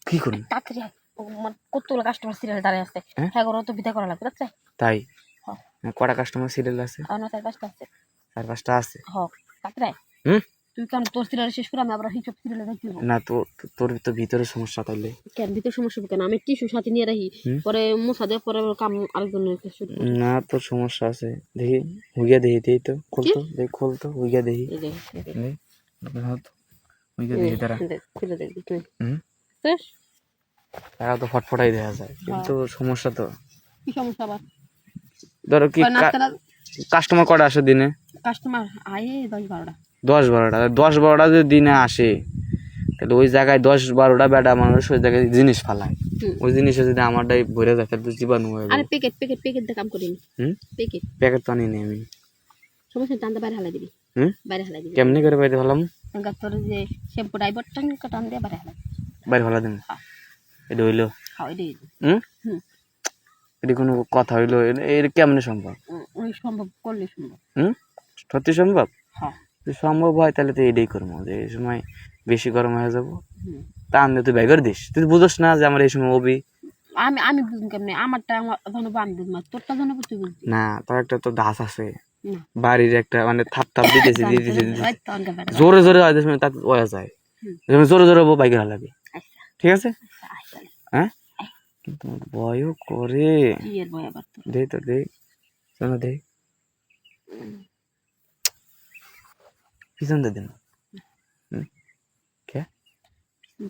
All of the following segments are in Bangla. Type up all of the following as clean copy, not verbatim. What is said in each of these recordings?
কি করুন তাড়াতাড়ি কতগুলো কাস্টমার সিরিয়াল দাঁড়িয়ে আছে হ্যাঁ তো বিদা করা লাগবে বুঝছে তাই কটা কাস্টমার সিরিয়াল আছে আমার 4-5টা আছে 4-5টা আছে তাড়াতাড়ি তুই কাম তোর সিরিয়াল শেষ করে আমি আবার হিসাব সিরিয়ালে দেখি না তো তোর তো ভিতরে সমস্যা তাইলে কেন ভিতরে সমস্যা কেন আমি টিস্যু সাথে নিয়ে রাখি পরে মুছা দিয়ে পরে কাম আরেকজনের না তোর সমস্যা আছে দেখি হুইয়া দেখি দেই তো খুলতো দেখ খুলতো হুইয়া দেখি হুইয়া দেখি তারা খুলে দেখবি তুই তারা তো ফটফটাই দেখা যায় কিন্তু সমস্যা তো কি সমস্যা আবার ধরো কি কাস্টমার কটা আসে দিনে কাস্টমার আয়ে 10-12টা 10-12টা যদি দিনে আসে তাহলে ওই জায়গায় 10-12টা বেটা মানুষ ওই জায়গায় জিনিস ফালায় ওই জিনিসে যদি আমারটাই ভরে যায় তাহলে তো জীবাণু হয়ে আরে প্যাকেট দিয়ে কাম করিনি প্যাকেট তো আনি নি আমি সমস্যা টানতে বাইরে হালাই দিবি বাইরে হালাই দিবি কেমনি করে বাইরে ফেলাম তোর যে শ্যাম্পু ডাইভার টান দিয়ে বাইরে হালাই বাইরে ফেলা দিন এটা হইলো এটা কোনো কথা হইলো এর কেমনে সম্ভব সম্ভব করলে সম্ভব সত্যি সম্ভব সম্ভব হয় তাহলে তো এটাই করবো যে এই সময় বেশি গরম হয়ে যাবো তা আমি তুই বের করে দিস তুই বুঝোস না যে আমার এই সময় ওবি আমি বুঝুন কেমনে আমারটা আমার জানবো আমি বুঝবো তোরটা জানবো তুই বুঝবি না তোর একটা তো দাস আছে বাড়ির একটা মানে থাপ দিতেছি জোরে জোরে হয় তাতে ওয়া যায় জোরে জোরে বাইকে হালাবি ঠিক আছে হ্যাঁ কিন্তু ভয়ও করে দে তো দে শোনা দে পিছন দে দিন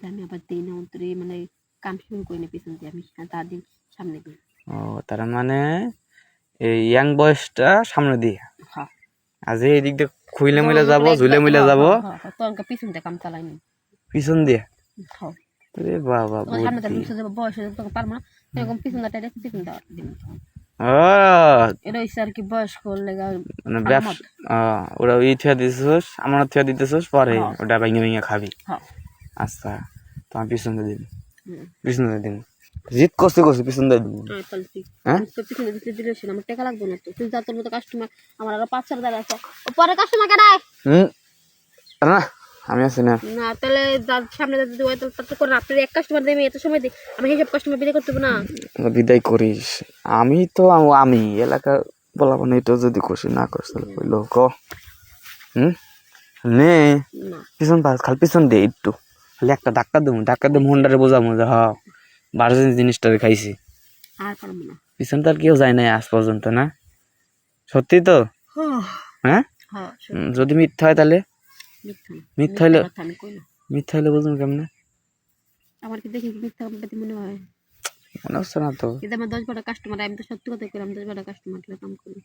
আমি আবার দিই না তোর মানে কাম শুরু করি না পিছন দিয়ে আমি তার দিন সামনে দিই ও তার মানে এই ইয়াং বয়সটা সামনে দিয়ে আজ এই দিক দিয়ে খুইলে মিলে যাবো ঝুলে মিলে যাবো পিছন দিয়ে কাম চালাইনি পিছন দিয়ে বাবা বয়স পারবো না এরকম পিছন পিছন দেওয়ার এটা হচ্ছে আর কি বয়স করলে মানে ব্যবসা ওরা ই থিয়া দিতেছোস আমার থিয়া দিতেছোস পরে ওটা ভেঙে ভেঙে খাবি আচ্ছা তোমার পিছন দিয়ে দিন জিত করছে পিছন দিয়ে দিন হ্যাঁ পিছনে দিলে আমার টাকা লাগবে না তো তুই যা তোর মতো কাস্টমার আমার আরো 5-6 দাঁড়া আছে পরে কাস্টমার কেনায় না আমি আছি না না তাহলে সামনে যদি হয় তাহলে করে আপনার এক কাস্টমার দেবে এত সময় দিই আমি হিসাব কাস্টমার বিদায় করতে না বিদায় করিস আমি তো আমি এলাকা বলাবো না এটা যদি খুশি না করিস তাহলে কইলো ক নে পিছন পাস খালি পিছন দে একটু খালি একটা ধাক্কা দেবো হন্ডারে বোঝাবো যে হ্যাঁ বারোজন জিনিসটারে খাইছি আর পারবো না পিছন তো আর কেউ যায় নাই আজ পর্যন্ত না সত্যি তো হ্যাঁ যদি মিথ্যা হয় তাহলে মিথ্যা হলে বুঝুন কেমনে আমার কি দেখি মিথ্যা মনে হয় মনে হচ্ছে না তো আমার 10-12 কাস্টমার আমি তো সত্যি কথা কইলাম 10-12 কাস্টমার কাম করি